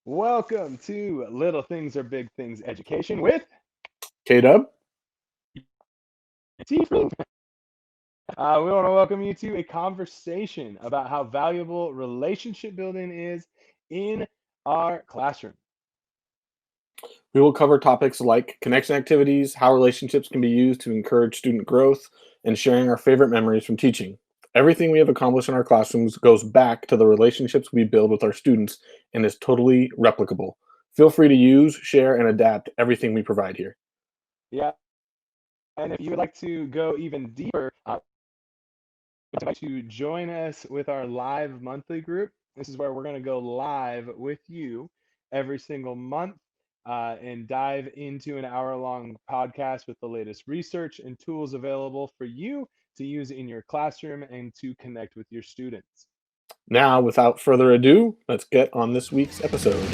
Welcome to Little Things Are Big Things Education with K-Dub? T. Free. We want to welcome you to a conversation about how valuable relationship building is in our classroom. We will cover topics like connection activities, how relationships can be used to encourage student growth, and sharing our favorite memories from teaching. Everything we have accomplished in our classrooms goes back to the relationships we build with our students and is totally replicable. Feel free to use, share, and adapt everything we provide here. Yeah, and if you would like to go even deeper, we invite you to join us with our live monthly group. This is where we're going to go live with you every single month and dive into an hour-long podcast with the latest research and tools available for you to use in your classroom and to connect with your students. Now, without further ado, let's get on this week's episode.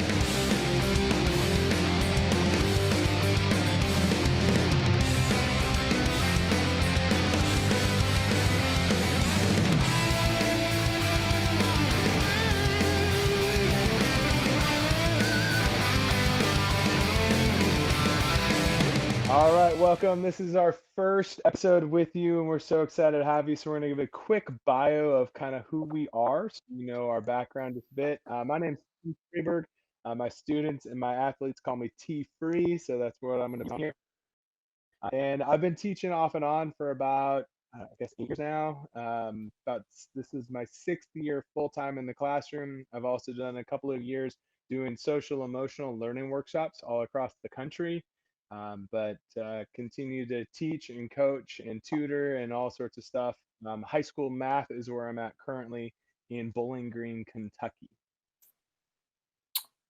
All right, welcome. This is our first episode with you, and we're so excited to have you. So, we're going to give a quick bio of kind of who we are, so you know our background just a bit. My name's Steve Freeberg. My students and my athletes call me T Free, so that's what I'm going to be here. And I've been teaching off and on for about, I guess, 8 years now. This is my sixth year full time in the classroom. I've also done a couple of years doing social emotional learning workshops all across the country. But continue to teach and coach and tutor and all sorts of stuff. High school math is where I'm at currently in Bowling Green, Kentucky.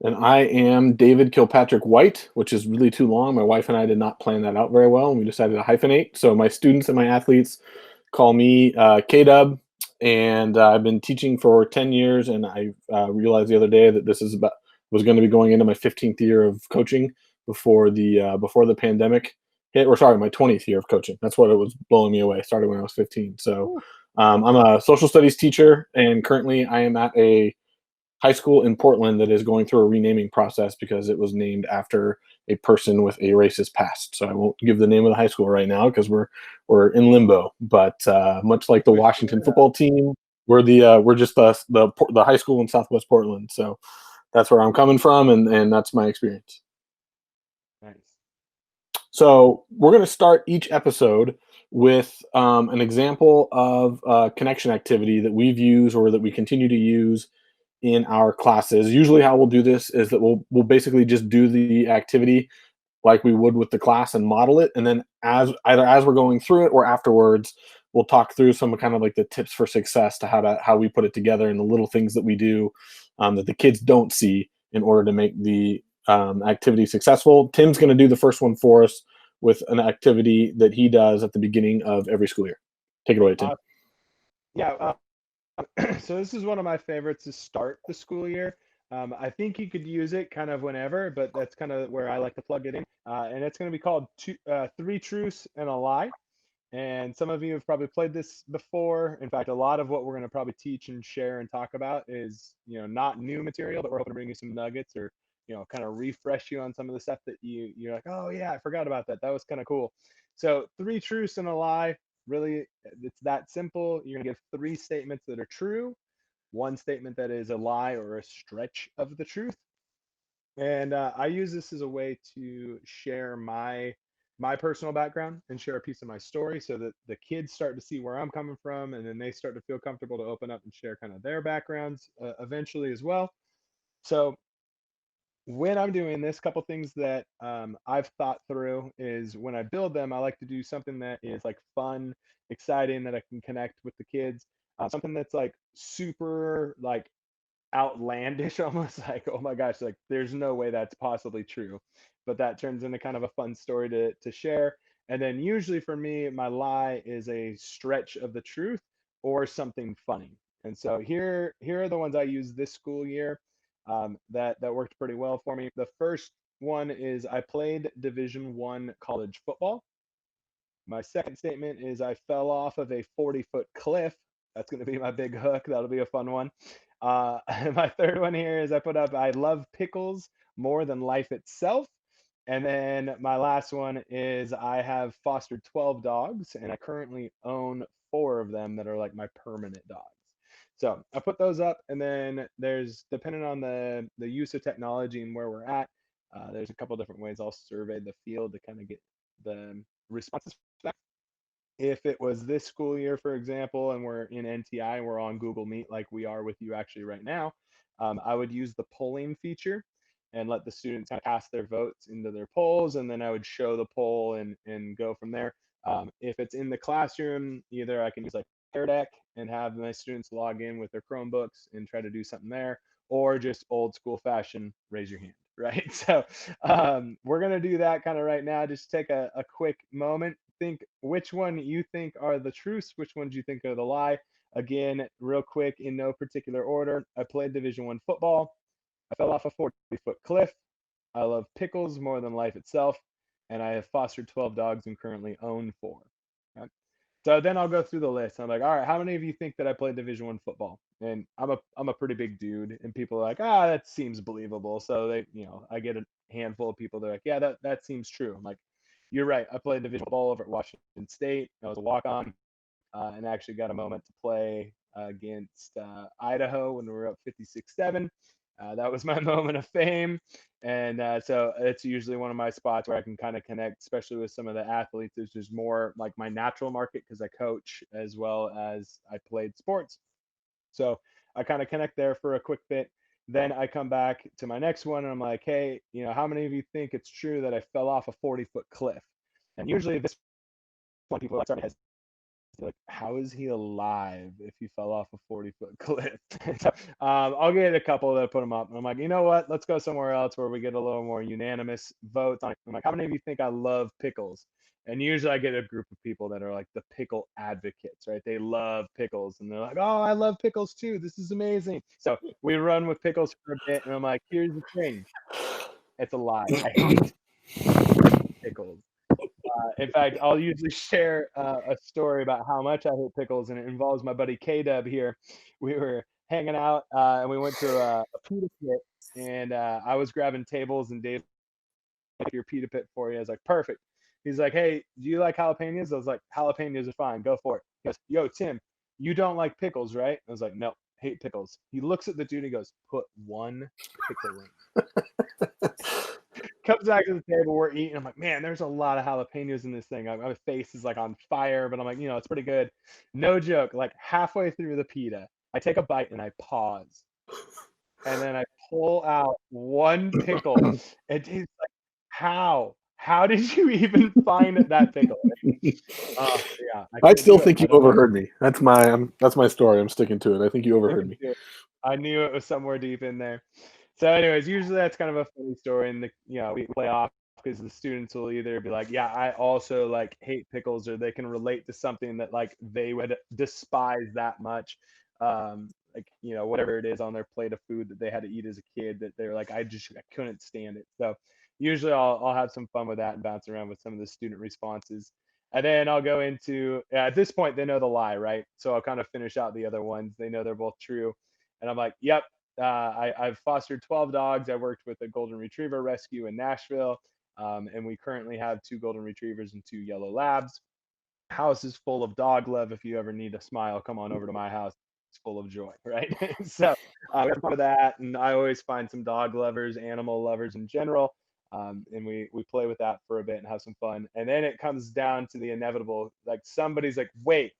And I am David Kilpatrick White, which is really too long. My wife and I did not plan that out very well, and we decided to hyphenate. So my students and my athletes call me K-Dub, and I've been teaching for 10 years, and I realized the other day that this is was going to be going into my 15th year of coaching before the pandemic hit, or sorry, my 20th year of coaching. That's what it was blowing me away. Started when I was 15. So I'm a social studies teacher, and currently I am at a high school in Portland that is going through a renaming process because it was named after a person with a racist past. So I won't give the name of the high school right now because we're in limbo. But much like the Washington football team, we're just the high school in Southwest Portland. So that's where I'm coming from, and that's my experience. Nice. So we're going to start each episode with an example of a connection activity that we've used or that we continue to use in our classes. Usually how we'll do this is that we'll basically just do the activity like we would with the class and model it, and then as we're going through it or afterwards, we'll talk through some kind of like the tips for success to how we put it together and the little things that we do that the kids don't see in order to make the activity successful. Tim's going to do the first one for us with an activity that he does at the beginning of every school year. Take it away, Tim. Yeah, so this is one of my favorites to start the school year. I think you could use it kind of whenever, but that's kind of where I like to plug it in. And it's going to be called Three Truths and a Lie. And some of you have probably played this before. In fact, a lot of what we're going to probably teach and share and talk about is, not new material, but we're hoping to bring you some nuggets or, kind of refresh you on some of the stuff that you're like, oh yeah, I forgot about that. That was kind of cool. So three truths and a lie. Really, it's that simple. You're going to give three statements that are true, one statement that is a lie or a stretch of the truth. And I use this as a way to share my personal background and share a piece of my story so that the kids start to see where I'm coming from, and then they start to feel comfortable to open up and share kind of their backgrounds eventually as well. So when I'm doing this, couple things that I've thought through is when I build them, I like to do something that is like fun, exciting, that I can connect with the kids. Something that's like super like outlandish, almost like, oh my gosh, like there's no way that's possibly true. But that turns into kind of a fun story to share. And then usually for me, my lie is a stretch of the truth or something funny. And so here are the ones I used this school year that worked pretty well for me. The first one is I played Division 1 college football. My second statement is I fell off of a 40-foot cliff. That's going to be my big hook. That'll be a fun one. My third one here is I put up I love pickles more than life itself. And then my last one is I have fostered 12 dogs and I currently own four of them that are like my permanent dogs. So I put those up, and then there's depending on the use of technology and where we're at, there's a couple different ways I'll survey the field to kind of get the responses back. If it was this school year, for example, and we're in NTI and we're on Google Meet like we are with you actually right now, I would use the polling feature and let the students kind of cast their votes into their polls, and then I would show the poll and go from there. If it's in the classroom, either I can use like Pear Deck and have my students log in with their Chromebooks and try to do something there, or just old school fashion, raise your hand, right? So we're gonna do that kind of right now. Just take a quick moment, think which one you think are the truths, which ones you think are the lie. Again, real quick, in no particular order. I played Division 1 football. I fell off a 40-foot cliff. I love pickles more than life itself, and I have fostered 12 dogs and currently own four. Okay? So then I'll go through the list. I'm like, all right, how many of you think that I played Division 1 football? And I'm a pretty big dude, and people are like, ah, that seems believable. So I get a handful of people. They're like, yeah, that seems true. I'm like, you're right. I played Division football over at Washington State. I was a walk on, and actually got a moment to play against Idaho when we were up 56-7. That was my moment of fame. And so it's usually one of my spots where I can kind of connect, especially with some of the athletes. It's just more like my natural market because I coach as well as I played sports. So I kind of connect there for a quick bit. Then I come back to my next one and I'm like, hey, how many of you think it's true that I fell off a 40-foot cliff? And usually this one, people are starting to like, how is he alive if he fell off a 40-foot cliff? So, I'll get a couple that put them up. And I'm like, you know what? Let's go somewhere else where we get a little more unanimous votes. I'm like, how many of you think I love pickles? And usually I get a group of people that are like the pickle advocates, right? They love pickles and they're like, oh, I love pickles too. This is amazing. So we run with pickles for a bit. And I'm like, here's the thing, it's a lie. I hate pickles. In fact, I'll usually share a story about how much I hate pickles, and it involves my buddy K Dub here. We were hanging out, and we went to a pita pit, and I was grabbing tables, and Dave, like your pita pit for you. I was like, perfect. He's like, hey, do you like jalapenos? I was like, jalapenos are fine. Go for it. He goes, yo, Tim, you don't like pickles, right? I was like, no, hate pickles. He looks at the dude and he goes, put one pickle in. Comes back to the table, we're eating. I'm like, man, there's a lot of jalapenos in this thing. My face is like on fire, but I'm like, it's pretty good. No joke. Like halfway through the pita, I take a bite and I pause, and then I pull out one pickle. And he's like, how? How did you even find that pickle? Yeah, I I couldn't still do it. think I you don't know. overheard me. That's my story. I'm sticking to it. I think you overheard Sticking me. to it. I knew it was somewhere deep in there. So, anyways, usually that's kind of a funny story, and we play off because the students will either be like, "Yeah, I also like hate pickles," or they can relate to something that like they would despise that much, like whatever it is on their plate of food that they had to eat as a kid that they're like, I couldn't stand it. So usually I'll have some fun with that and bounce around with some of the student responses. And then I'll go into, at this point, they know the lie, right? So I'll kind of finish out the other ones. They know they're both true. And I'm like, yep, I've fostered 12 dogs. I worked with a golden retriever rescue in Nashville. And we currently have two golden retrievers and two yellow labs. House is full of dog love. If you ever need a smile, come on over to my house. It's full of joy, right? So we have fun with that. And I always find some dog lovers, animal lovers in general. And we play with that for a bit and have some fun. And then it comes down to the inevitable. Like somebody's like, wait,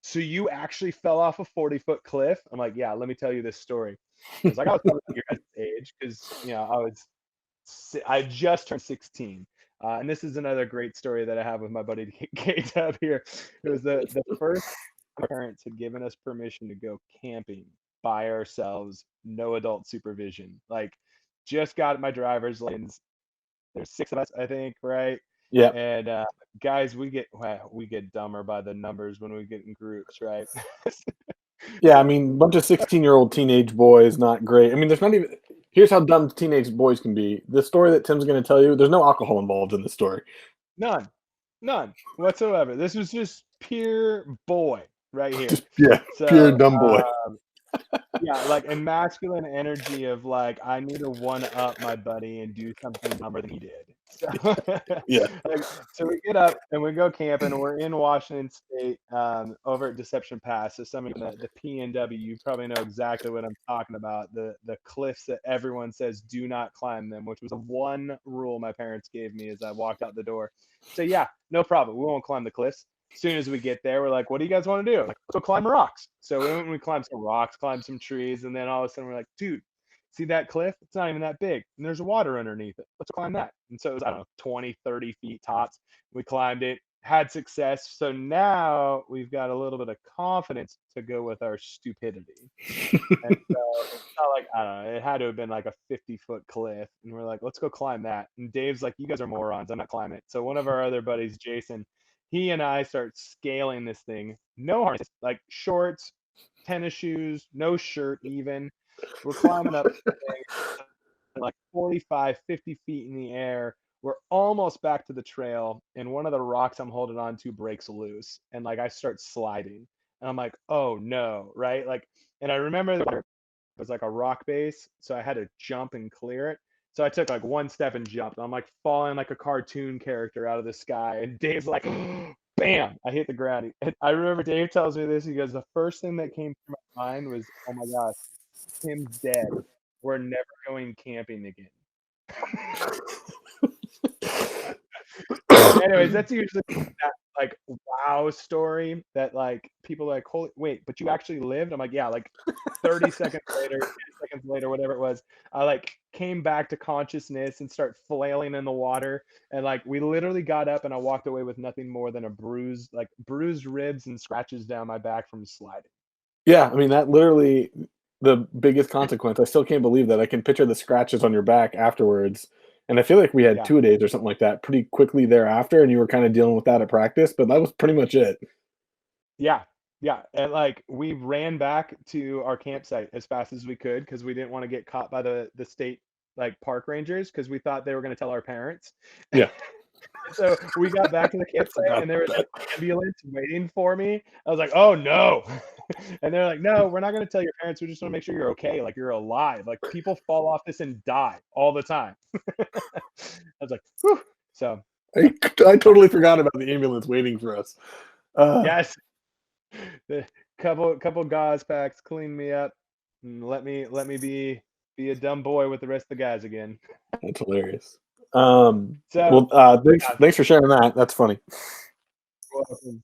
so you actually fell off a 40-foot cliff? I'm like, yeah, let me tell you this story. It's like I was probably your guys' age because I just turned 16. And this is another great story that I have with my buddy K Dub here. It was the first my parents had given us permission to go camping by ourselves, no adult supervision. Like, just got my driver's license. There's six of us, I think, right? Yeah. And guys, we get dumber by the numbers when we get in groups, right? Yeah, I mean, a bunch of 16-year-old teenage boys, not great. I mean, there's not even. Here's how dumb teenage boys can be. The story that Tim's going to tell you, there's no alcohol involved in the story. None, none whatsoever. This was just pure boy right here. Just, yeah, pure So dumb boy. Yeah, like a masculine energy of like I need to one up my buddy and do something dumber than he did. So Yeah. like so we get up and we go camping. We're in Washington State, over at Deception Pass. So some of you in the PNW, you probably know exactly what I'm talking about. The cliffs that everyone says do not climb them, which was a one rule my parents gave me as I walked out the door. So yeah, no problem. We won't climb the cliffs. Soon as we get there, we're like, "What do you guys want to do?" Like, "Let's go climb rocks." So we went and we climbed some rocks, climbed some trees, and then all of a sudden we're like, "Dude, see that cliff? It's not even that big, and there's water underneath it. Let's climb that." And so it was, I don't know, 20, 30 feet tops. We climbed it, had success. So now we've got a little bit of confidence to go with our stupidity. And so it's not like, I don't know, it had to have been like a 50-foot cliff. And we're like, let's go climb that. And Dave's like, you guys are morons. I'm not climbing it. So one of our other buddies, Jason, he and I start scaling this thing. No harness, like shorts, tennis shoes, no shirt even. We're climbing up this thing like 45, 50 feet in the air. We're almost back to the trail, and one of the rocks I'm holding on to breaks loose. And like I start sliding. And I'm like, oh no, right? Like, and I remember there was like a rock base, so I had to jump and clear it. So I took like one step and jumped. I'm like falling like a cartoon character out of the sky. And Dave's like, bam, I hit the ground. And I remember Dave tells me this. He goes, the first thing that came to my mind was, oh my gosh, Tim's dead. We're never going camping again. Anyways, that's usually that like wow story that like people are like, holy wait, but you actually lived? I'm like, yeah, like 30 seconds later, 10 seconds later, whatever it was, I like came back to consciousness and start flailing in the water. And like we literally got up and I walked away with nothing more than a bruise, like bruised ribs and scratches down my back from sliding. Yeah, I mean, that literally the biggest consequence. I still can't believe that. I can picture the scratches on your back afterwards, and I feel like we had Yeah. 2-a-days or something like that pretty quickly thereafter, and you were kinda dealing with that at practice, but that was pretty much it. Yeah. Yeah. And like we ran back to our campsite as fast as we could because we didn't want to get caught by the state like park rangers because we thought they were going to tell our parents. Yeah. So we got back to the I campsite forgot and there was about an that. ambulance waiting for me. I was like, oh no. And they're like, no, we're not going to tell your parents. We just want to make sure you're okay. Like you're alive. Like people fall off this and die all the time. I was like, whew. So I I totally forgot about the ambulance waiting for us. Uh, yes, the couple gauze packs cleaned me up and let me be a dumb boy with the rest of the guys again. that's hilarious. So Well, yeah, thanks for sharing that. That's funny. you're welcome.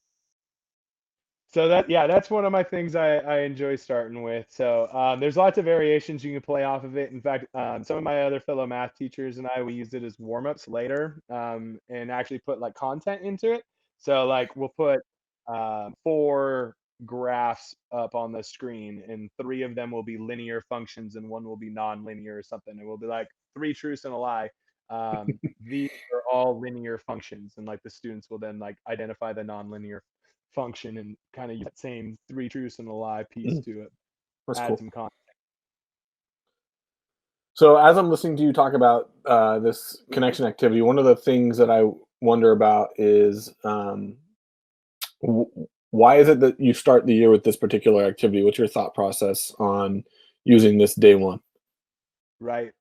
So that yeah, that's one of my things I enjoy starting with. So there's lots of variations you can play off of it. In fact, some of my other fellow math teachers and I we used it as warm-ups later, and actually put like content into it. So like we'll put four graphs up on the screen, and three of them will be linear functions, and one will be non-linear or something. And we'll be like three truths and a lie. These are all linear functions, and like the students will then like identify the non-linear function and kind of use that same three truths and a lie piece Mm, to it, that's add cool. some content. So as I'm listening to you talk about this connection activity, one of the things that I wonder about is why is it that you start the year with this particular activity? What's your thought process on using this day one? Right.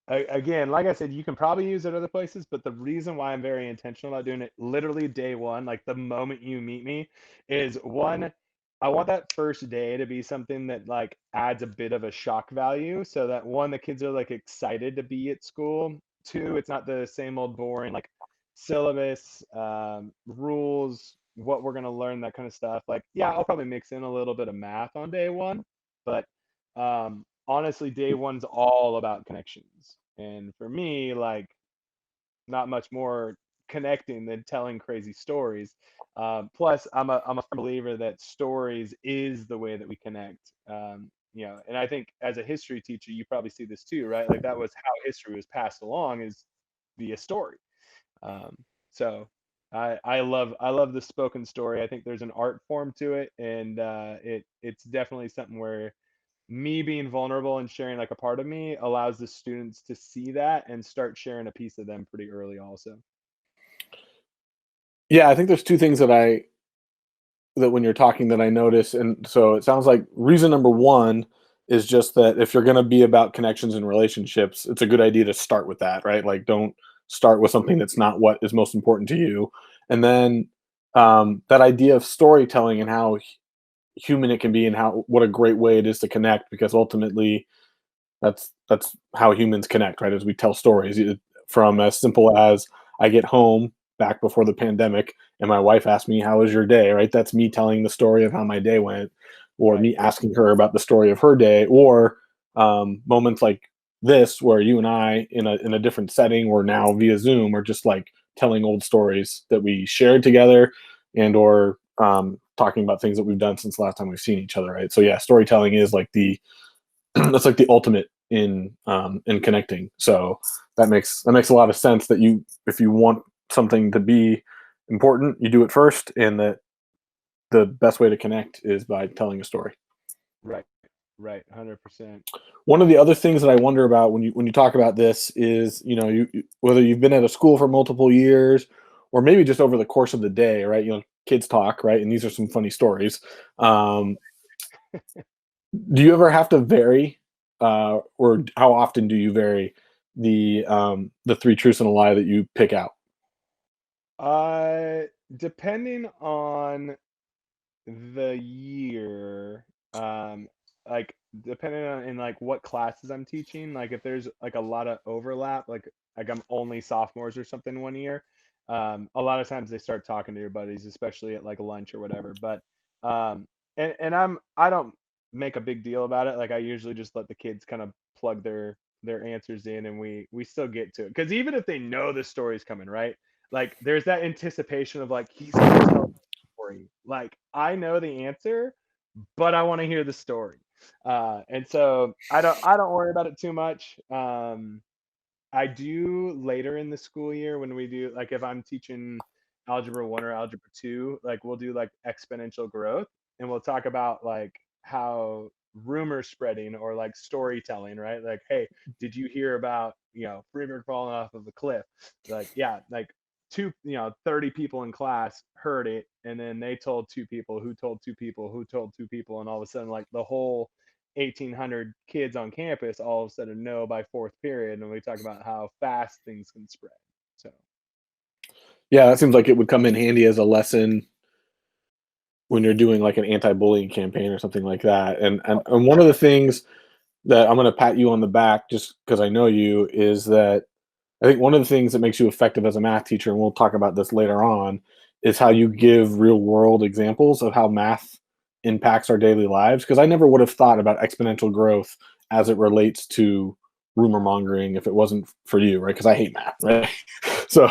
Again, like I said, you can probably use it other places, but the reason why I'm very intentional about doing it literally day one, like the moment you meet me, is one, I want that first day to be something that like adds a bit of a shock value so that one, the kids are like excited to be at school. Two, it's not the same old boring like syllabus, rules, what we're gonna learn, that kind of stuff. Like, yeah, I'll probably mix in a little bit of math on day one, but honestly, day one's all about connections. And for me, like, not much more connecting than telling crazy stories. Plus, I'm a firm believer that stories is the way that we connect. And I think as a history teacher, you probably see this too, right? Like that was how history was passed along is via story. Um, so I love the spoken story. I think there's an art form to it, and it's definitely something where me being vulnerable and sharing like a part of me allows the students to see that and start sharing a piece of them pretty early also. Yeah, I think there's two things that that when you're talking that I notice, and so it sounds like reason number one is just that if you're going to be about connections and relationships, it's a good idea to start with that, right? Like, don't start with something that's not what is most important to you. And then that idea of storytelling and how human it can be, and how what a great way it is to connect, because ultimately that's how humans connect, right? As we tell stories, from as simple as I get home back before the pandemic, and my wife asked me, "How was your day?" Right? That's me telling the story of how my day went, or Right. me asking her about the story of her day, or moments like this where you and I, in a different setting, or now via Zoom, are just like telling old stories that we shared together, and or talking about things that we've done since the last time we've seen each other, right? So yeah, storytelling is like the that's like the ultimate in connecting. So that makes a lot of sense, that you, if you want something to be important, you do it first, and that the best way to connect is by telling a story. Right. Right. 100%. One of the other things that I wonder about when you talk about this is, whether you've been at a school for multiple years, or maybe just over the course of the day, right? Kids talk, right? And these are some funny stories. Um, do you ever have to vary, or how often do you vary the three truths and a lie that you pick out? Uh, Depending on the year, like depending on in like what classes I'm teaching, like if there's like a lot of overlap, like I'm only sophomores or something one year, a lot of times they start talking to your buddies, especially at like lunch or whatever. But and I don't make a big deal about it. Like I usually just let the kids kind of plug their answers in, and we still get to it. Because even if they know the story's coming, right? Like there's that anticipation of like he's gonna tell story. Like I know the answer, but I want to hear the story. And so I don't worry about it too much. I do later in the school year when we do like if I'm teaching algebra 1 or algebra 2, like we'll do like exponential growth, and we'll talk about like how rumor spreading or like storytelling, right? Like, hey, did you hear about, Freeberg falling off of a cliff? Like, yeah, like 30 people in class heard it, and then they told two people who told two people who told two people, and all of a sudden like the whole 1,800 kids on campus all of a sudden know by fourth period, and we talk about how fast things can spread. So Yeah, that seems like it would come in handy as a lesson when you're doing like an anti-bullying campaign or something like that. And one of the things that I'm going to pat you on the back, just because I know you, is that I think one of the things that makes you effective as a math teacher, and we'll talk about this later on, is how you give real world examples of how math impacts our daily lives. Because I never would have thought about exponential growth as it relates to rumor mongering if it wasn't for you, right? Because I hate math, right? So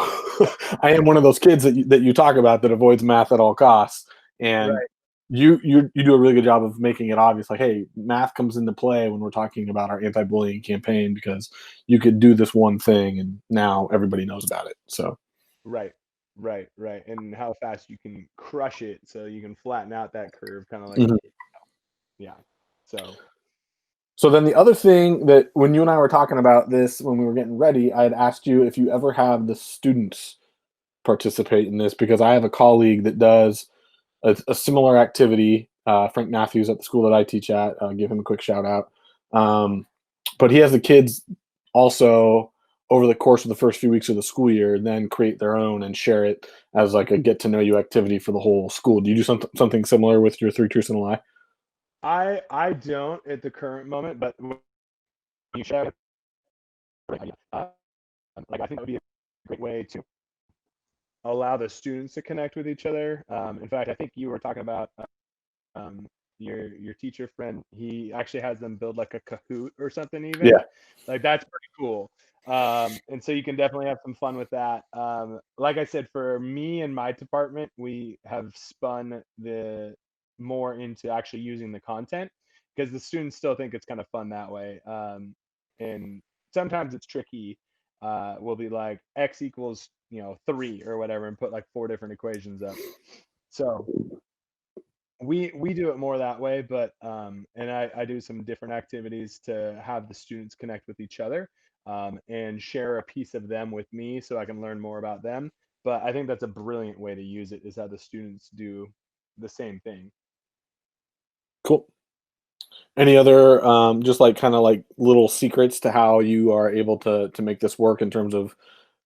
I am one of those kids that you talk about that avoids math at all costs. And right, you do a really good job of making it obvious, like, hey, math comes into play when we're talking about our anti-bullying campaign, because you could do this one thing and now everybody knows about it. So right, right, and how fast you can crush it so you can flatten out that curve, kind of like Mhm. yeah. So So then the other thing, that when you and I were talking about this when we were getting ready, I had asked you if you ever have the students participate in this, because I have a colleague that does a similar activity. Frank Matthews at the school that I teach at, give him a quick shout out. Um, but he has the kids also, over the course of the first few weeks of the school year, then create their own and share it as like a get to know you activity for the whole school. Do you do something similar with your three truths and a lie? I don't at the current moment, but when you share it, uh, like I think that would be a great way to allow the students to connect with each other. In fact, I think you were talking about um, your teacher friend. He actually has them build like a Kahoot or something even. Yeah. Like that's pretty cool. And so you can definitely have some fun with that. Like I said, for me and my department, we have spun the more into actually using the content because the students still think it's kind of fun that way. And sometimes it's tricky. We'll be like x equals 3 or whatever and put like four different equations up. So we do it more that way, but and I do some different activities to have the students connect with each other, and share a piece of them with me so I can learn more about them. But I think that's a brilliant way to use it, is how the students do. the same thing. Cool. Any other just like kind of like little secrets to how you are able to make this work in terms of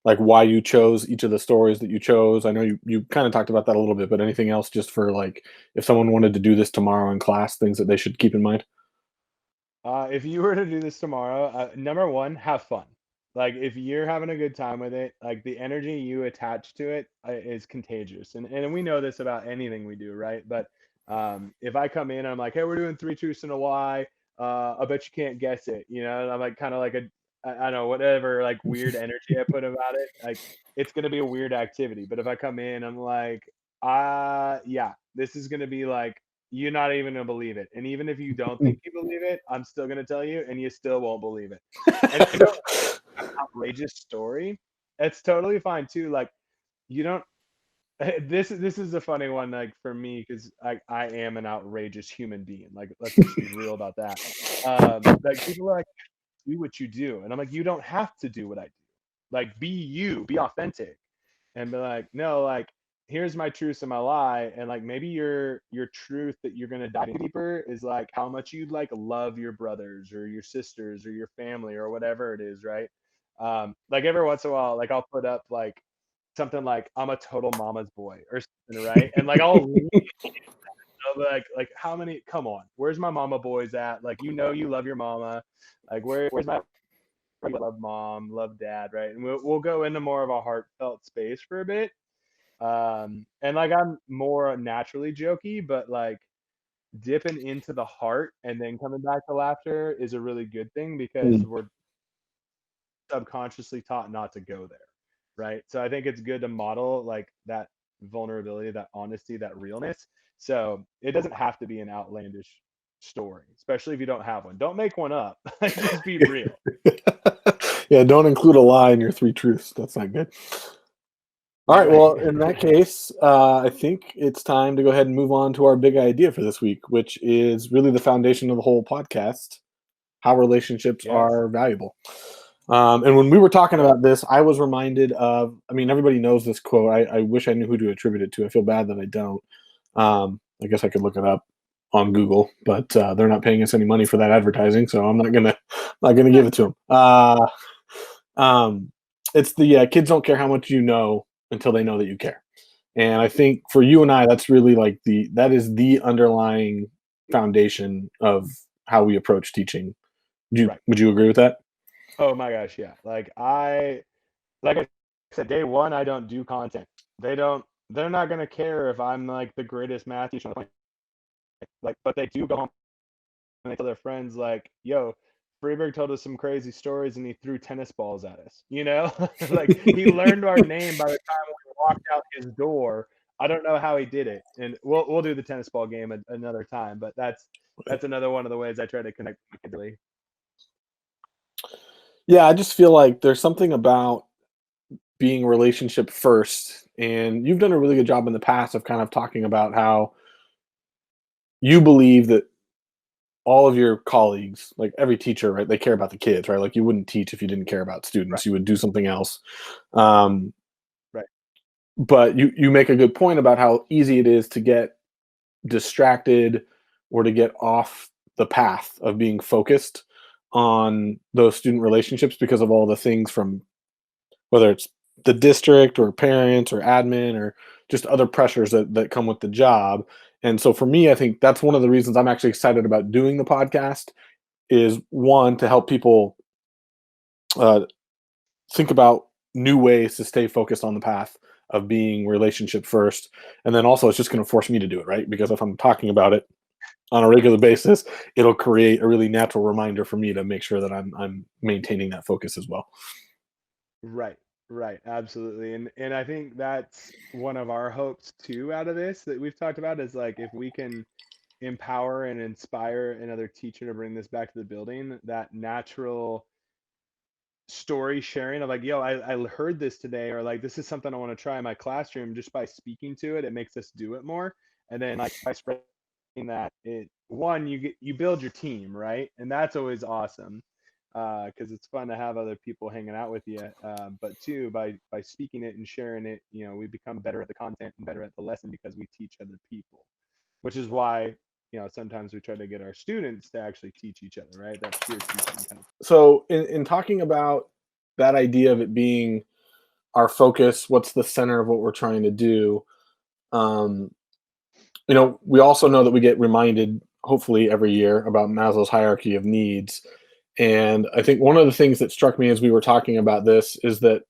like why you chose each of the stories that you chose? I know you kind of talked about that a little bit, but anything else just for like if someone wanted to do this tomorrow in class, things that they should keep in mind? If you were to do this tomorrow, number one, have fun. Like if you're having a good time with it, like the energy you attach to it is contagious. And we know this about anything we do, right? But if I come in and I'm like, hey, we're doing three truths and a lie, I bet you can't guess it. And I'm like kind of like I don't know, whatever like weird energy I put about it, like it's gonna be a weird activity. But if I come in, I'm like, yeah, this is gonna be like you're not even gonna believe it. And even if you don't think you believe it, I'm still gonna tell you, and you still won't believe it. And if you don't have an outrageous story, it's totally fine too. Like you don't. This is a funny one, like for me, because I am an outrageous human being. Like let's just be real about that. Like people are like, do what you do, and I'm like, you don't have to do what I do. Like be you, be authentic and be like, no, like here's my truth and my lie, and like maybe your truth that you're gonna dive into deeper is like how much you like love your brothers or your sisters or your family or whatever it is, right? Like every once in a while, like I'll put up like something like I'm a total mama's boy or something, right? And like I'll be like how many? Come on, where's my mama boys at? Like you love your mama, like where's my love mom, love dad, right? And we'll go into more of a heartfelt space for a bit and like I'm more naturally jokey, but like dipping into the heart and then coming back to laughter is a really good thing because Mm. we're subconsciously taught not to go there, right? So I think it's good to model like that vulnerability, that honesty, that realness. So it doesn't have to be an outlandish story, especially if you don't have one. Don't make one up. Like just be real. Yeah, don't include a lie in your three truths. That's not good. All right. Right. Well, in that case, I think it's time to go ahead and move on to our big idea for this week, which is really the foundation of the whole podcast: how relationships Yes. are valuable. And when we were talking So about this, I was reminded of, I mean, everybody knows this quote. I wish I knew who to attribute it to. I feel bad that I don't. I guess I could look it up on Google, but they're not paying us any money for that advertising, so I'm not gonna give it to them. Um, it's the kids don't care how much you know until they know that you care. And I think for you and I, that's really like that is the underlying foundation of how we approach teaching. right. Would you agree with that? Oh my gosh, yeah. Like I said, day one, I don't do content. They're not gonna care if I'm like the greatest math teacher on the planet. Like, but they do go home and they tell their friends like, "Yo, Freeberg told us some crazy stories and he threw tennis balls at us." Like he learned our name by the time we walked out his door. I don't know how he did it, and we'll do the tennis ball game another time. But that's another one of the ways I try to connect with my kids. Really. Yeah, I just feel like there's something about being relationship first, and you've done a really good job in the past of kind of talking about how you believe that all of your colleagues, like every teacher, right, they care about the kids, right? Like you wouldn't teach if you didn't care about Right, students. You would do something else. Um, right, but you make a good point about how easy it is to get distracted or to get off the path of being focused on those student relationships because of all the things from whether it's the district or parents or admin or just other pressures that come with the job. And so for me, I think that's one of the reasons I'm actually excited about doing the podcast is one to help people uh, think about new ways to stay focused on the path of being relationship first, and then also it's just going to force me to do it, right? Because if I'm talking about it on a regular basis, it'll create a really natural reminder for me to make sure that I'm maintaining that focus as well. right, right. Absolutely, and I think that's one of our hopes too out of this that we've talked about is like if we can empower and inspire another teacher to bring this back to the building, that natural story sharing of like, yo, I heard this today, or like this is something I want to try in my classroom just by speaking to it, it makes us do it more. And then like by spreading that, it one, you build your team, right? And that's always awesome. because it's fun to have other people hanging out with you. But two, by speaking it and sharing it, we become better at the content and better at the lesson because we teach other people, which is why sometimes we try to get our students to actually teach each other, right? That peer teaching kind of. So in talking about that idea of it being our focus, what's the center of what we're trying to do? Um, we also know that we get reminded, hopefully, every year about Maslow's hierarchy of needs. And I think one of the things that struck me as we were talking about this is that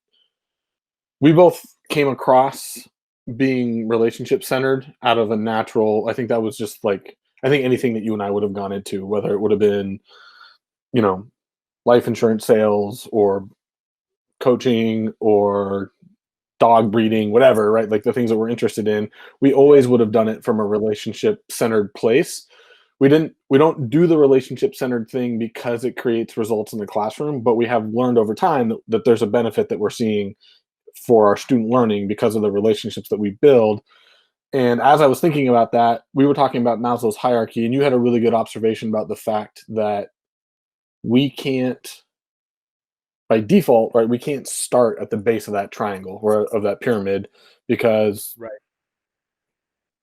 we both came across being relationship centered out of a natural. I think that was just like, I think anything that you and I would have gone into, whether it would have been, you know, life insurance sales or coaching or dog breeding, whatever, right? Like the things that we're interested in, we always Yep. would have done it from a relationship centered place. We don't do the relationship centered thing because it creates results in the classroom, but we have learned over time that there's a benefit that we're seeing for our student learning because of the relationships that we build. And as I was thinking about that, we were talking about Maslow's hierarchy, and you had a really good observation about the fact that we can't, by default, right, we can't start at the base of that triangle or of that pyramid because Right.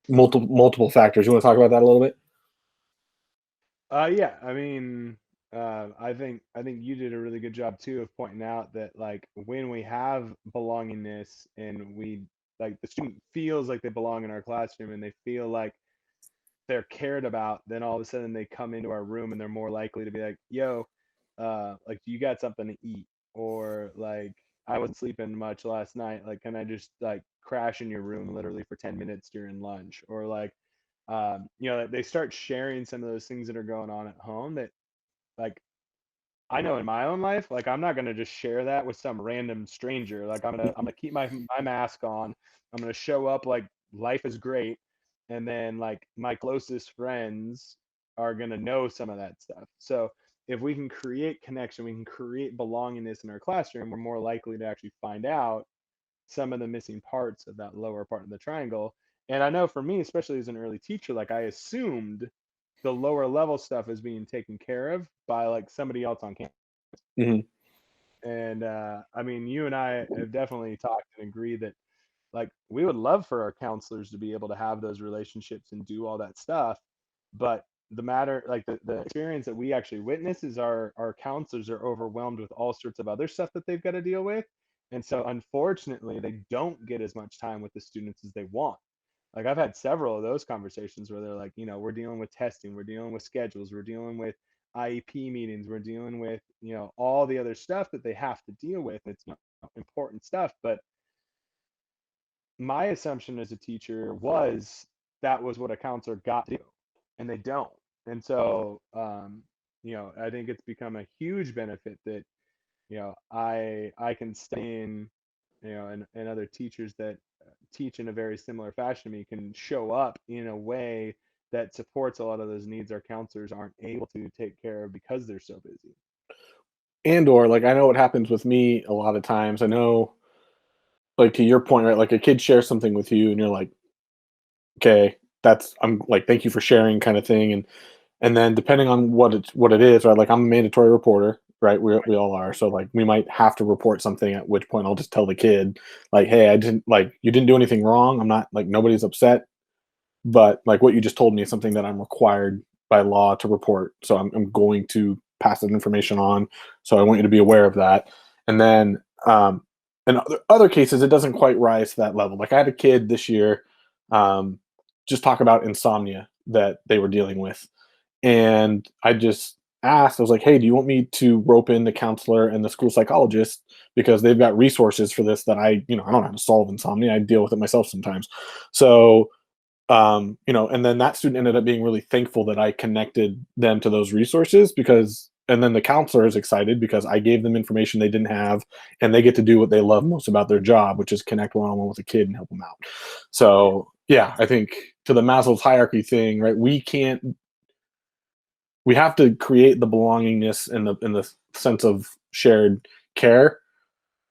multiple factors. You want to talk about that a little bit? Yeah. I mean, I think you did a really good job too of pointing out that like when we have belongingness and we like the student feels like they belong in our classroom and they feel like they're cared about, then all of a sudden they come into our room and they're more likely to be like, yo, like you got something to eat, or like I wasn't sleeping much last night. Like, can I just like crash in your room literally for 10 minutes during lunch? Or like, they start sharing some of those things that are going on at home that like I know in my own life, like I'm not gonna just share that with some random stranger. Like I'm gonna keep my mask on. I'm gonna show up like life is great, and then like my closest friends are gonna know some of that stuff. So if we can create connection, we can create belongingness in our classroom, we're more likely to actually find out some of the missing parts of that lower part of the triangle. And I know for me, especially as an early teacher, like I assumed the lower level stuff is being taken care of by like somebody else on campus. Hmm. And I mean, you and I have definitely talked and agreed that like we would love for our counselors to be able to have those relationships and do all that stuff. But the matter, like the experience that we actually witness is our counselors are overwhelmed with all sorts of other stuff that they've got to deal with. And so unfortunately, they don't get as much time with the students as they want. Like I've had several of those conversations where they're like, we're dealing with testing, we're dealing with schedules, we're dealing with IEP meetings, we're dealing with, all the other stuff that they have to deal with. It's important stuff, but my assumption as a teacher was that was what a counselor got to do, and they don't. And so, I think it's become a huge benefit that I can stay in, and other teachers that teach in a very similar fashion to me can show up in a way that supports a lot of those needs our counselors aren't able to take care of because they're so busy. And or like I know what happens with me a lot of times. I know, like to your point, right? Like a kid shares something with you, and you're like, okay, that's I'm like, thank you for sharing, kind of thing. And then depending on what it is, right? Like I'm a mandatory reporter, right? We all are. So like we might have to report something, at which point I'll just tell the kid, like, hey, I didn't like you didn't do anything wrong. I'm not like nobody's upset, but like what you just told me is something that I'm required by law to report. So I'm going to pass that information on. So I want you to be aware of that. And then in other cases, it doesn't quite rise to that level. Like I had a kid this year, um, just talk about insomnia that they were dealing with, and I just asked, I was like, hey, do you want me to rope in the counselor and the school psychologist because they've got resources for this that I don't know how to solve insomnia. I deal with it myself sometimes. So, and then that student ended up being really thankful that I connected them to those resources and then the counselor is excited because I gave them information they didn't have, and they get to do what they love most about their job, which is connect one on one with a kid and help them out. Yeah. So, yeah, I think to the Maslow's hierarchy thing, right? We have to create the belongingness and the sense of shared care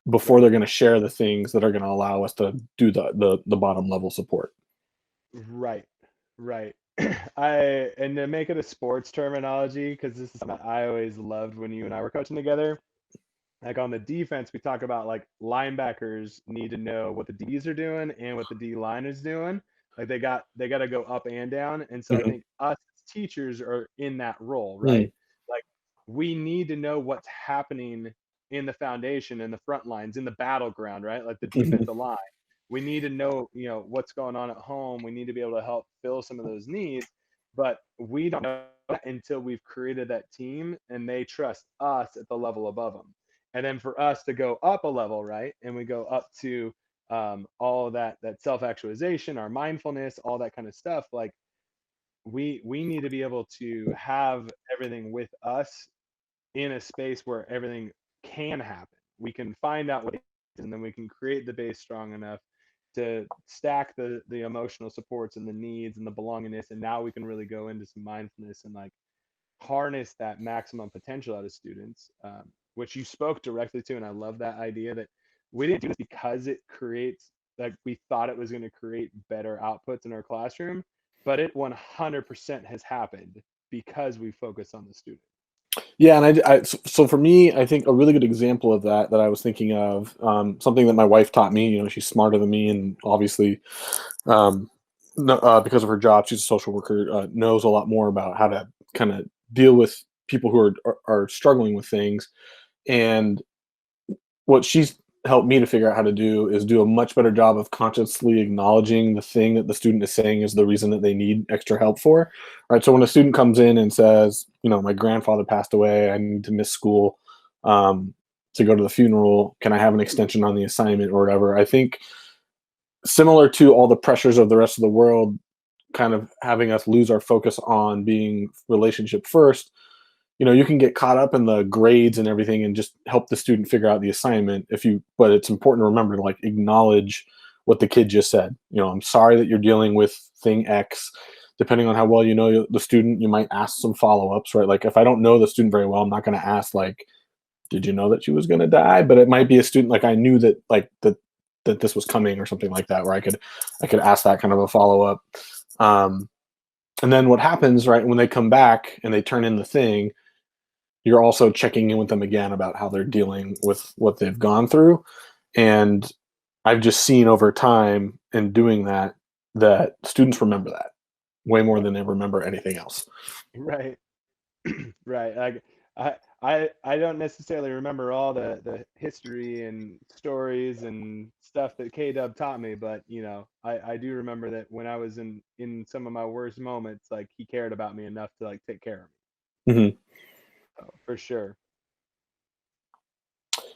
before Right. they're going to share the things that are going to allow us to do the bottom level support. Right. Right. and to make it a sports terminology, because this is something I always loved when you and I were coaching together. Like on the defense, we talk about like linebackers need to know what the D's are doing and what the D line is doing. Like they got to go up and down. And so I Mhm. think us as teachers are in that role, right? Mm. Like we need to know what's happening in the foundation, in the front lines, in the battleground, right? Like the Mhm. defensive line. We need to know, what's going on at home. We need to be able to help fill some of those needs, but we don't know that until we've created that team and they trust us at the level above them. And then for us to go up a level, right, and we go up to all of that self actualization, our mindfulness, all that kind of stuff. Like we need to be able to have everything with us in a space where everything can happen. We can find out what it is, and then we can create the base strong enough to stack the emotional supports and the needs and the belongingness, and now we can really go into some mindfulness and like harness that maximum potential out of students, which you spoke directly to. And I love that idea that we didn't do this because it creates, like, we thought it was going to create better outputs in our classroom, but it 100% has happened because we focus on the student. Yeah, and so for me, I think a really good example of that that I was thinking of, something that my wife taught me. You know, she's smarter than me, and obviously, um, no, because of her job, she's a social worker, knows a lot more about how to kind of deal with people who are struggling with things. And what she's helped me to figure out how to do is do a much better job of consciously acknowledging the thing that the student is saying is the reason that they need extra help for. Right. So when a student comes in and says, you know, my grandfather passed away, I need to miss school, um, to go to the funeral. Can I have an extension on the assignment or whatever? I think similar to all the pressures of the rest of the world, kind of having us lose our focus on being relationship first, you know, you can get caught up in the grades and everything and just help the student figure out the assignment if you, but it's important to remember to like acknowledge what the kid just said. You know, I'm sorry that you're dealing with thing X. Depending on how well you know the student, you might ask some follow-ups, right? Like if I don't know the student very well, I'm not going to ask like, did you know that she was going to die? But it might be a student like I knew that like that this was coming or something like that, where I could ask that kind of a follow-up. um, and then what happens, right, when they come back and they turn in the thing, you're also checking in with them again about how they're dealing with what they've gone through. And I've just seen over time in doing that that students remember that way more Right. than they remember anything else. Right. Right. Like I don't necessarily remember all the history and stories and stuff that K Dub taught me, but I do remember that when I was in some of my worst moments, like he cared about me enough to like take care of me. Hmm. So, for sure.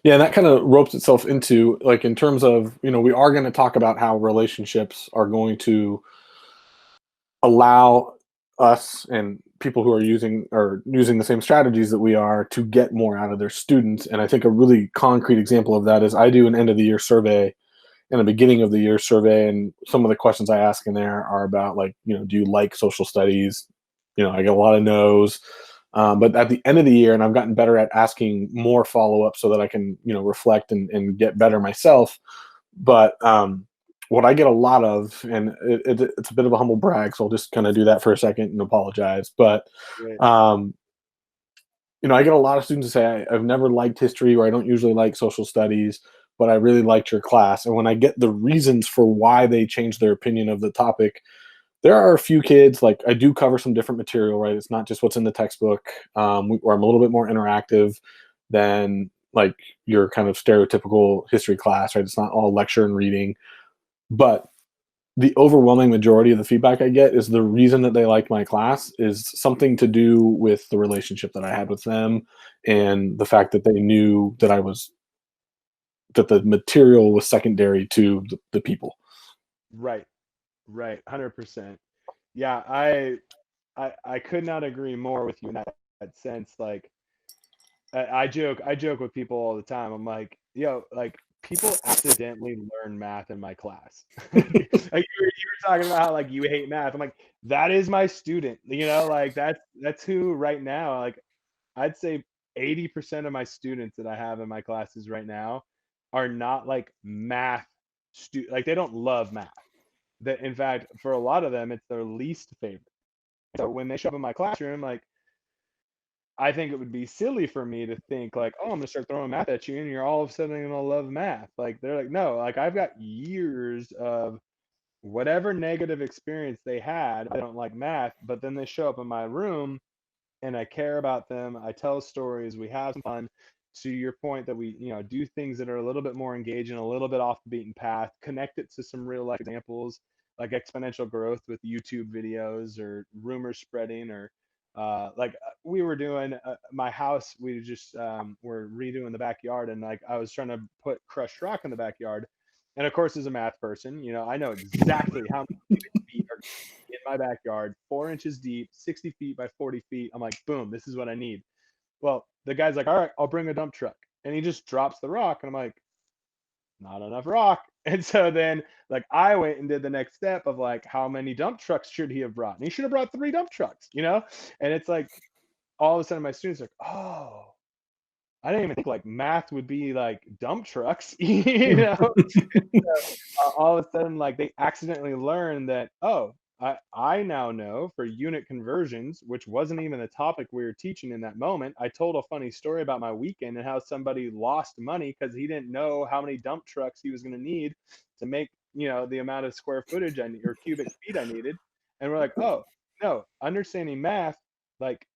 Yeah, and that kind of ropes itself into like in terms of, you know, we are going to talk about how relationships are going to allow us and people who are using the same strategies that we are to get more out of their students. And I think a really concrete example of that is I do an end of the year survey and a beginning of the year survey, and some of the questions I ask in there are about like, you know, do you like social studies? You know, I get a lot of no's. But at the end of the year, and I've gotten better at asking more follow up so that I can, you know, reflect and get better myself. But what I get a lot of, and it's a bit of a humble brag, so I'll just kind of do that for a second and apologize. But Right. um, you know, I get a lot of students to say, I've never liked history or I don't usually like social studies, but I really liked your class. And when I get the reasons for why they changed their opinion of the topic, there are a few kids, like I do cover some different material, right? It's not just what's in the textbook, where I'm a little bit more interactive than like your kind of stereotypical history class, right? It's not all lecture and reading. But the overwhelming majority of the feedback I get is the reason that they like my class is something to do with the relationship that I had with them and the fact that they knew that that the material was secondary to the people. Right. Right. 100%. Yeah, I could not agree more with you in that sense. Like I joke with people all the time. I'm like, yo, like people accidentally learn math in my class. Like you were talking about how like you hate math. I'm like, that is my student. Like that's who right now. Like I'd say 80% of my students that I have in my classes right now are not like math like they don't love math. That in fact, for a lot of them, it's their least favorite. So when they show up in my classroom, like I think it would be silly for me to think like, oh, I'm gonna start throwing math at you, and you're all of a sudden gonna love math. Like they're like, no, like I've got years of whatever negative experience they had. I don't like math, but then they show up in my room and I care about them. I tell stories. We have some fun. To your point that we, do things that are a little bit more engaging, a little bit off the beaten path, connect it to some real life examples like exponential growth with YouTube videos or rumor spreading or we were doing my house. We just were redoing the backyard and like I was trying to put crushed rock in the backyard. And of course, as a math person, I know exactly how many feet are in my backyard, 4 inches deep, 60 feet by 40 feet. I'm like, boom, this is what I need. Well, the guy's like, all right, I'll bring a dump truck. And he just drops the rock. And I'm like, not enough rock. And so then, like, I went and did the next step of like, how many dump trucks should he have brought? And he should have brought 3 dump trucks. And it's like, all of a sudden, my students are like, oh, I didn't even think like math would be like dump trucks, all of a sudden, like they accidentally learn that, oh, I now know for unit conversions, which wasn't even the topic we were teaching in that moment. I told a funny story about my weekend and how somebody lost money because he didn't know how many dump trucks he was going to need to make, the amount of square footage or cubic feet I needed. And we're like, oh, no, understanding math, like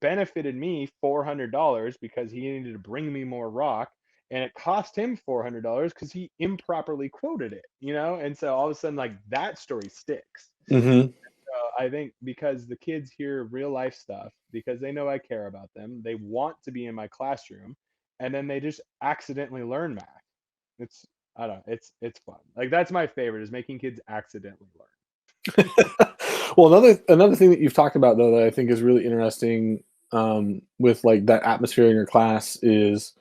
benefited me $400 because he needed to bring me more rock and it cost him $400 because he improperly quoted it. And so all of a sudden like that story sticks. Mm-hmm. So I think because the kids hear real life stuff, because they know I care about them, they want to be in my classroom, and then they just accidentally learn math. It's I don't know, it's fun. Like that's my favorite is making kids accidentally learn. Well, another thing that you've talked about though that I think is really interesting with like that atmosphere in your class is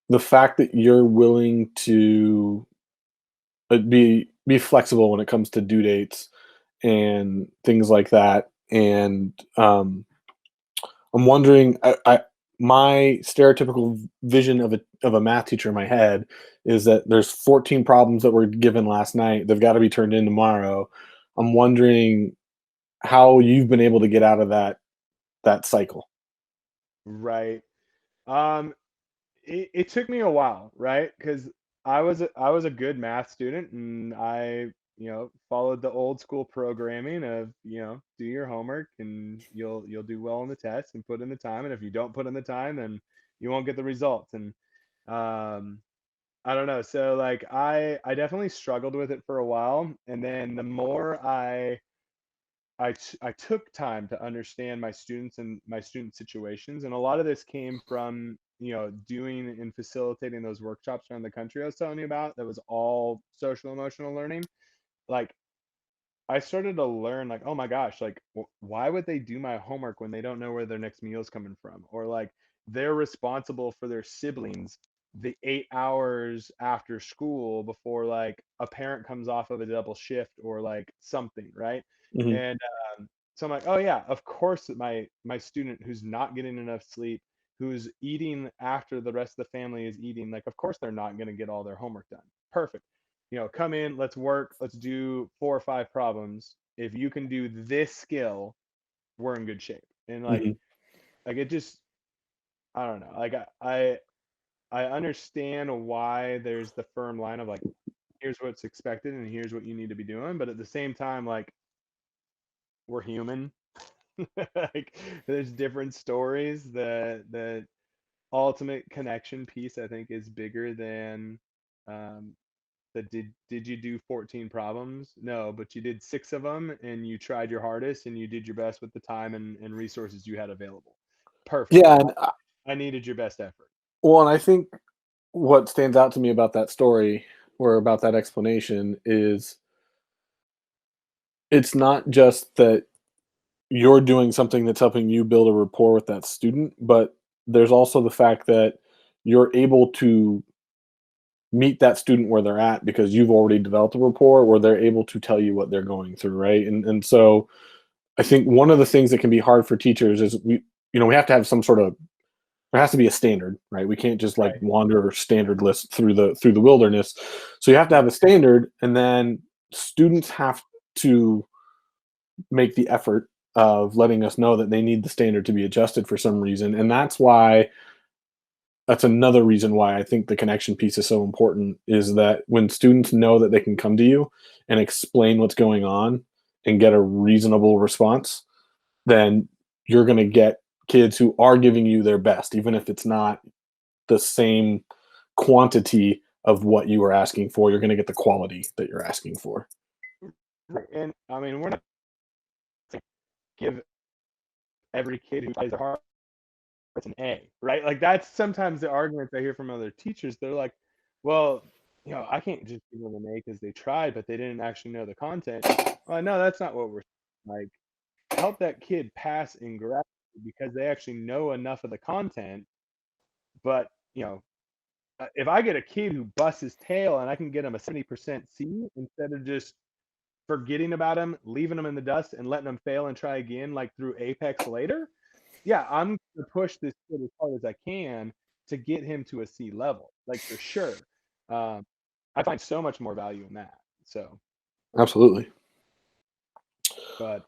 the fact that you're willing to be flexible when it comes to due dates and things like that. And I'm wondering, my stereotypical vision of a math teacher in my head is that there's 14 problems that were given last night. They've got to be turned in tomorrow. I'm wondering how you've been able to get out of that cycle. Right. Um, it took me a while, right? Because I was a good math student, and I followed the old school programming of do your homework and you'll do well on the test and put in the time, and if you don't put in the time, then you won't get the results. And um, I don't know. So like I definitely struggled with it for a while, and then the more I took time to understand my students and my student situations, and a lot of this came from doing and facilitating those workshops around the country I was telling you about. That was all social emotional learning. Like I started to learn like, oh my gosh, like why would they do my homework when they don't know where their next meal is coming from? Or like they're responsible for their siblings the 8 hours after school before like a parent comes off of a double shift or like something, right? Hmm. And so I'm like, oh yeah, of course that my student who's not getting enough sleep, who's eating after the rest of the family is eating, like of course they're not going to get all their homework done. Perfect. Come in, let's work, let's do 4 or 5 problems. If you can do this skill, we're in good shape. And Hmm. like it just, I don't know. Like I understand why there's the firm line of like, here's what's expected and here's what you need to be doing. But at the same time, like we're human. Like there's different stories. The ultimate connection piece, I think, is bigger than um, did you do 14 problems? No, but you did 6 of them and you tried your hardest and you did your best with the time and resources you had available. Perfect. Yeah, I needed your best effort. well, and I think what stands out to me about that story or about that explanation is it's not just that you're doing something that's helping you build a rapport with that student, but there's also the fact that you're able to meet that student where they're at because you've already developed a rapport where they're able to tell you what they're going through, right? And so I think one of the things that can be hard for teachers is we have to have some sort of there has to be a standard, right? We can't just like Right. wander standard list through the wilderness. So you have to Yeah. have a standard, and then students have to make the effort of letting us know that they need the standard to be adjusted for some reason. And that's another reason why I think the connection piece is so important, is that when students know that they can come to you and explain what's going on and get a reasonable response, then you're going to get kids who are giving you their best, even if it's not the same quantity of what you were asking for. You're going to get the quality that you're asking for. And I mean, we're not to give every kid who plays their heart it's an A, right? Like that's sometimes the arguments I hear from other teachers. They're like, well, I can't just give them an A because they tried, but they didn't actually know the content. Well, no, that's not what we're like. Help that kid pass in gravity because they actually know enough of the content. But if I get a kid who busts his tail and I can get him a 70% C instead of just forgetting about him, leaving him in the dust, and letting him fail and try again, like through Apex later, yeah, I'm gonna push this kid as hard as I can to get him to a C level, like for sure. Um, I find so much more value in that. So, Absolutely. but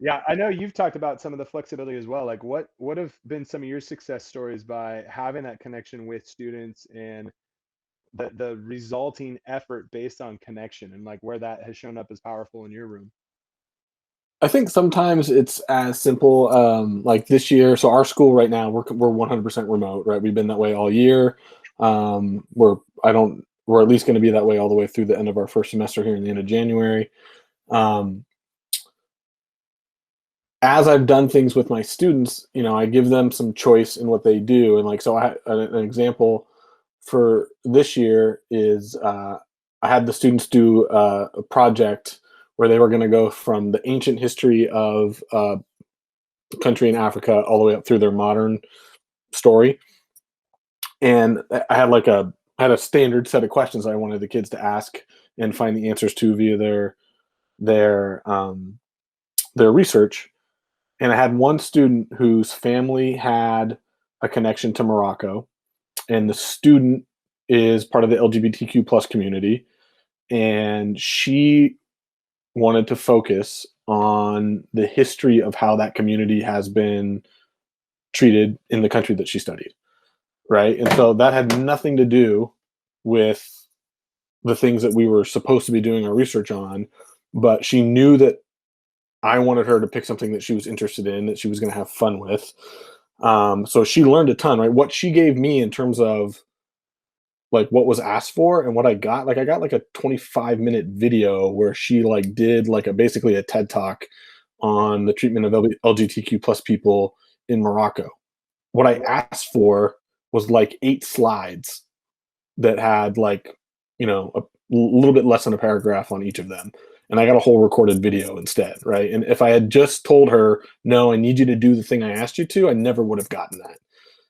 yeah, I know you've talked about some of the flexibility as well. Like, what have been some of your success stories by having that connection with students and the resulting effort based on connection and like where that has shown up as powerful in your room? I think sometimes it's as simple, like this year. So our school right now, we're 100% remote, right? We've been that way all year. We're at least going to be that way all the way through the end of our first semester here in the end of January. Um, as I've done things with my students, I give them some choice in what they do. And like, so an example for this year is I had the students do a project where they were going to go from the ancient history of the country in Africa all the way up through their modern story. And I had a standard set of questions I wanted the kids to ask and find the answers to via their um, their research. And I had one student whose family had a connection to Morocco, and the student is part of the LGBTQ plus community, and she wanted to focus on the history of how that community has been treated in the country that she studied, right? And so that had nothing to do with the things that we were supposed to be doing our research on, but she knew that I wanted her to pick something that she was interested in, that she was going to have fun with. So she learned a ton, right? What she gave me in terms of like what was asked for and what I got, like I got like a 25-minute video where she like did like basically a TED talk on the treatment of LGBTQ plus people in Morocco. What I Wow. asked for was like 8 slides that had like, a little bit less than a paragraph on each of them. And I got a whole recorded video instead, right? And if I had just told her, no, I need you to do the thing I asked you to, I never would have gotten that.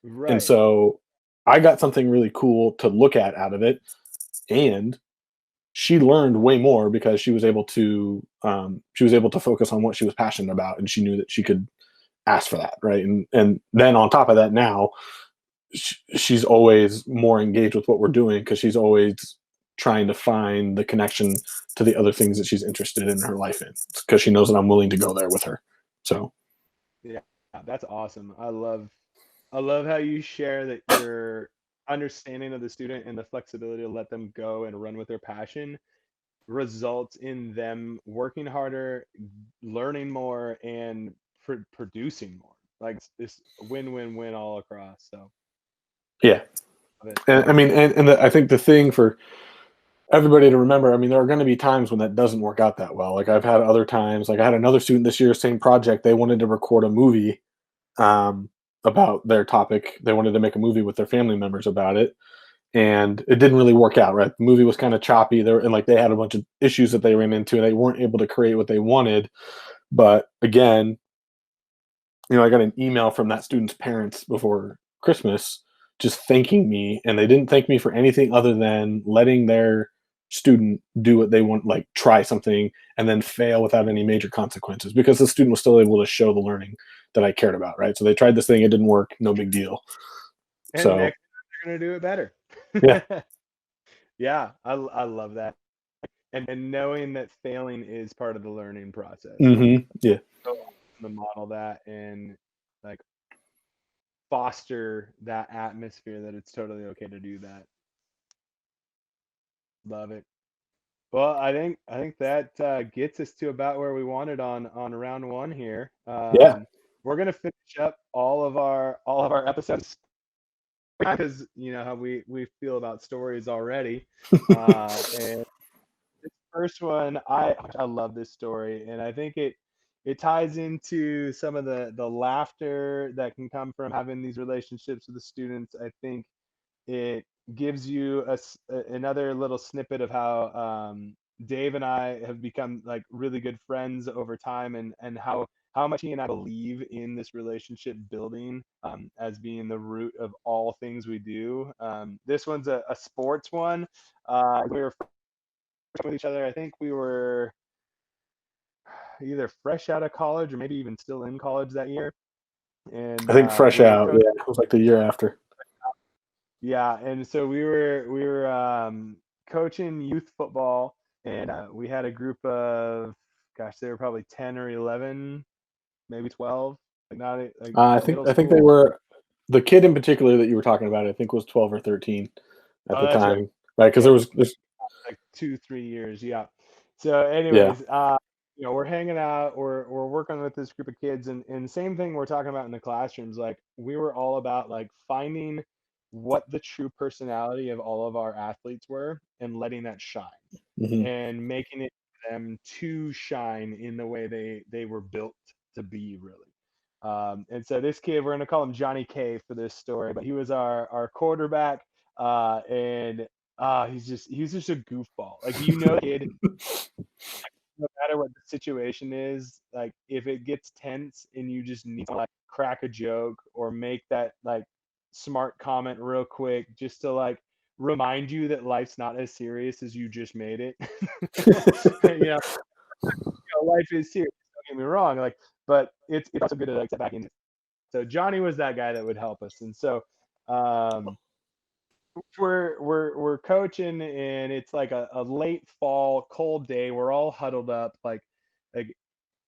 And Right. so I got something really cool to look at out of it. And she learned way more because she was able to focus on what she was passionate about, and she knew that she could ask for that, right? And then on top of that, now she's always more engaged with what we're doing because she's always trying to find the connection to the other things that she's interested in her life in, because she knows that I'm willing to go there with her. So Yeah, that's awesome. I love how you share that your understanding of the student and the flexibility to let them go and run with their passion results in them working harder, learning more, and producing more. Like it's win-win-win all across. So yeah, love it. and I mean, I think the thing for everybody to remember, I mean, there are going to be times when that doesn't work out that well. Like I've had other times, like I had another student this year, same project. They wanted to record a movie um, about their topic. They wanted to make a movie with their family members about it, and it didn't really work out. Right, the movie was kind of choppy. There and like they had a bunch of issues that they ran into, and they weren't able to create what they wanted. But again, I got an email from that student's parents before Christmas just thanking me, and they didn't thank me for anything other than letting their student do what they want, like try something and then fail without any major consequences, because the student was still able to show the learning that I cared about, right? So they tried this thing, it didn't work, no big deal. And So next time they're gonna do it yeah, better. Yeah, I love that. and knowing that failing is part of the learning process. Yeah. So to model that and like foster that atmosphere that it's totally okay to do that. Love it. Well, I think that gets us to about where we wanted on round one here. Yeah. We're gonna finish up all of our episodes because you know how we feel about stories already. And this first one, I love this story, and I think it ties into some of the laughter that can come from having these relationships with the students. I think it gives you another little snippet of how Dave and I have become like really good friends over time, and how much he and I believe in this relationship building as being the root of all things we do. This one's a sports one. We were with each other. I think we were either fresh out of college or maybe even still in college that year, and I think fresh we were out. coaching. Yeah. It was like the year after. Yeah, and so we were coaching youth football, and we had a group of, gosh, they were probably 10 or 11, maybe 12, like not like I middle think I think they school. were the kid in particular that you were talking about. I think was 12 or 13 at Oh, the that's right. time, right? Because Yeah, there's like 2, 3 years. Yeah. So, yeah. anyways, we're hanging out, we're working with this group of kids, and same thing we're talking about in the classrooms. Like we were all about like finding what the true personality of all of our athletes were and letting that shine Hmm. and making it them to shine in the way they were built to be really. And so this kid, we're gonna call him Johnny K for this story, but he was our quarterback, and he's just a goofball. Like kid, no matter what the situation is, like if it gets tense and you just need to like crack a joke or make that like smart comment real quick just to like remind you that life's not as serious as you just made it. Life is serious. Don't get me wrong, like, but it's also good to like step back in. So Johnny was that guy that would help us, and so um, we're coaching, and it's like a late fall, cold day. We're all huddled up, like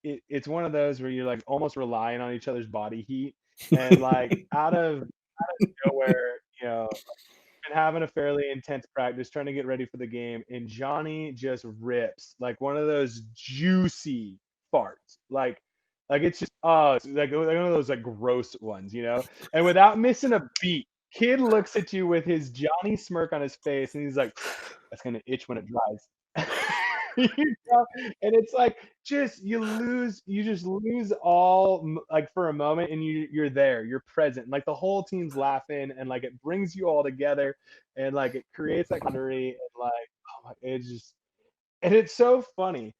it's one of those where you're like almost relying on each other's body heat, and like out of nowhere, been having a fairly intense practice, trying to get ready for the game, and Johnny just rips like one of those juicy farts, like it's just it's like one of those like gross ones, and without missing a beat, kid looks at you with his Johnny smirk on his face, and he's like, "That's gonna itch when it dries." you know? And it's like you just lose all like for a moment, and you're there, you're present, like the whole team's laughing, and like it brings you all together, and like it creates that camaraderie, and like oh my, and it's so funny.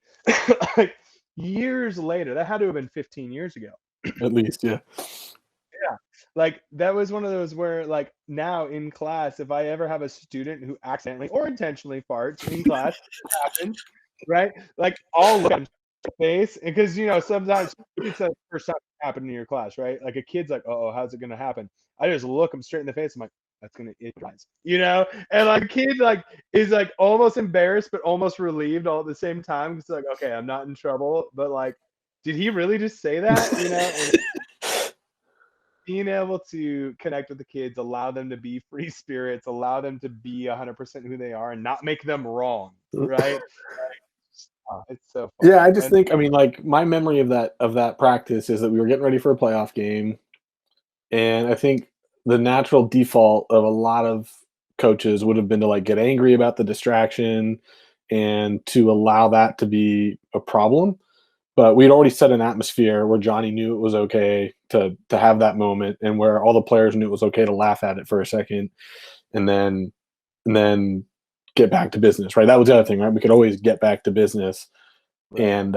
Like years later, that had to have been 15 years ago. At least, yeah. Yeah. Like that was one of those where like now in class, if I ever have a student who accidentally or intentionally farts in class, happens, right? Like I'll look at him face, because sometimes it's the first time it happened in your class, right? Like a kid's like, oh, how's it gonna happen? I just look him straight in the face. I'm like, that's gonna it rise. And like a kid like is like almost embarrassed but almost relieved all at the same time. It's like, okay, I'm not in trouble, but like, did he really just say that? And being able to connect with the kids, allow them to be free spirits, allow them to be 100% who they are, and not make them wrong, right? It's so Yeah, funny. I just And think, I mean, like my memory of that practice is that we were getting ready for a playoff game, and I think the natural default of a lot of coaches would have been to like get angry about the distraction and to allow that to be a problem. But we'd already set an atmosphere where Johnny knew it was okay to have that moment, and where all the players knew it was okay to laugh at it for a second, and then get back to business. Right, that was the other thing. Right, we could always get back to business, right. and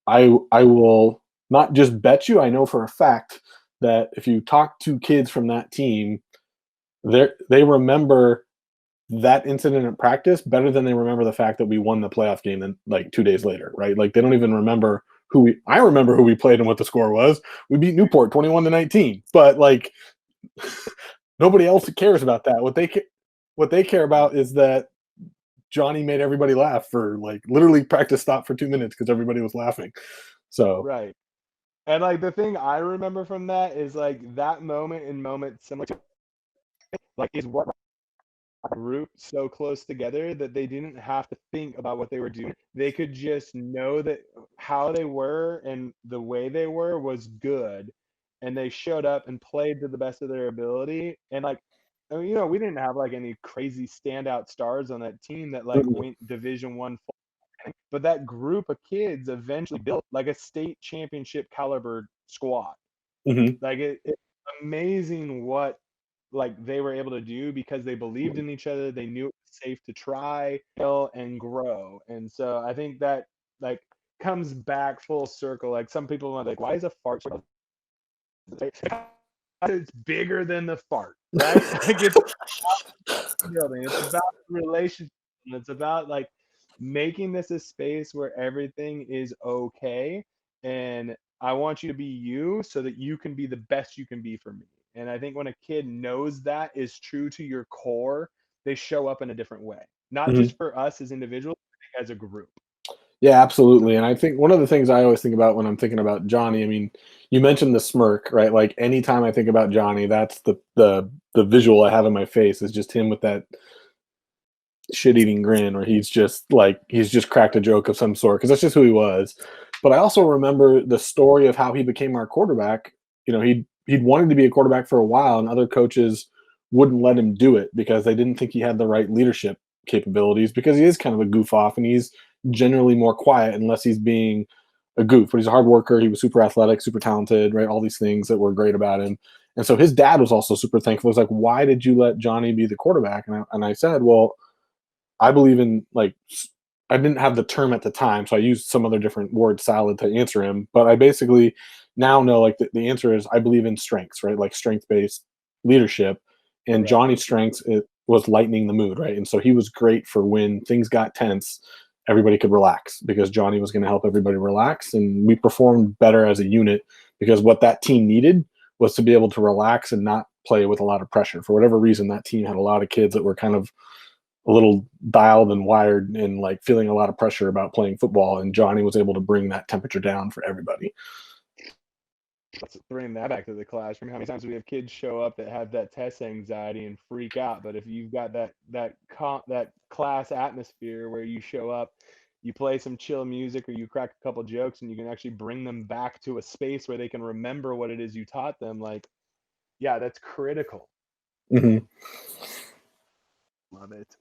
I will not just bet you. I know for a fact that if you talk to kids from that team, they remember that incident at practice better than they remember the fact that we won the playoff game then like 2 days later, right? Like they don't even remember who we. I remember who we played and what the score was. We beat Newport 21-19, but like nobody else cares about that. What they care about is that Johnny made everybody laugh for like literally practice stopped for 2 minutes because everybody was laughing. So Right. And like the thing I remember from that is like that moment and moments similar to like is what group so close together that they didn't have to think about what they were doing. They could just know that how they were and the way they were was good. And they showed up and played to the best of their ability. And like, I mean, we didn't have like any crazy standout stars on that team that like mhm, went Division 1, but that group of kids eventually built like a state championship caliber squad. mhm, Like it's amazing what like they were able to do because they believed in each other. They knew it was safe to try, fail, and grow. And so I think that like comes back full circle. Like some people are like, why is a fart so it's bigger than the fart, right? Like it's building. It's about relationship. And it's about like making this a space where everything is okay. And I want you to be you so that you can be the best you can be for me. And I think when a kid knows that is true to your core, they show up in a different way. Not mhm. just for us as individuals, but as a group. Yeah, absolutely. And I think one of the things I always think about when I'm thinking about Johnny, I mean, you mentioned the smirk, right? Like anytime I think about Johnny, that's the visual I have in my face is just him with that shit-eating grin, or he's just cracked a joke of some sort because that's just who he was. But I also remember the story of how he became our quarterback. You know, he'd wanted to be a quarterback for a while, and other coaches wouldn't let him do it because they didn't think he had the right leadership capabilities because he is kind of a goof off and he's generally more quiet unless he's being a goof. But he's a hard worker. He was super athletic, super talented, right? All these things that were great about him. And so his dad was also super thankful. He was like, "Why did you let Johnny be the quarterback?" And I said, "Well, I believe in like I didn't have the term at the time, so I used some other different word salad to answer him. But I basically now know like the answer is I believe in strengths, right? Like strength based leadership. And Correct. Johnny's strengths it was lightening the mood, right? And so he was great for when things got tense, everybody could relax because Johnny was going to help everybody relax, and we performed better as a unit because what that team needed was to be able to relax and not play with a lot of pressure. For whatever reason, that team had a lot of kids that were kind of a little dialed and wired and like feeling a lot of pressure about playing football, and Johnny was able to bring that temperature down for everybody. Let's bring that back to the classroom. How many times we have kids show up that have that test anxiety and freak out? But if you've got that class atmosphere where you show up, you play some chill music or you crack a couple jokes, and you can actually bring them back to a space where they can remember what it is you taught them. Like, yeah, that's critical. Hmm. Love it.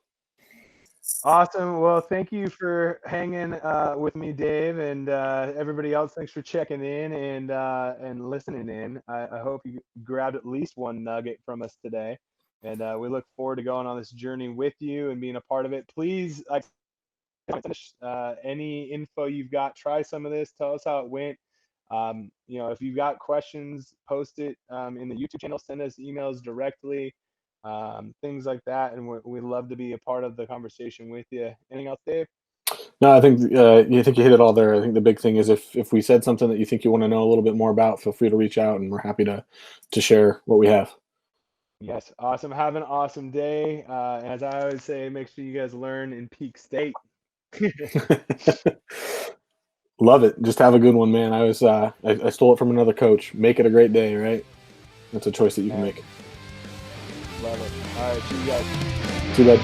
Awesome. Well, thank you for hanging with me, Dave, and everybody else. Thanks for checking in and listening in. I hope you grabbed at least one nugget from us today, and we look forward to going on this journey with you and being a part of it. Please, like, any info you've got, try some of this. Tell us how it went. If you've got questions, post it in the YouTube channel. Send us emails directly, things like that, and we'd love to be a part of the conversation with you. Anything else, Dave? No, I think you think you hit it all there. I think the big thing is if we said something that you think you want to know a little bit more about, feel free to reach out, and we're happy to share what we have. Yes, awesome. Have an awesome day. As I always say, make sure you guys learn in Peak State. Love it. Just have a good one, man. I stole it from another coach. Make it a great day, right? That's a choice that you can Man, make. love it. All right, see you guys. Too bad.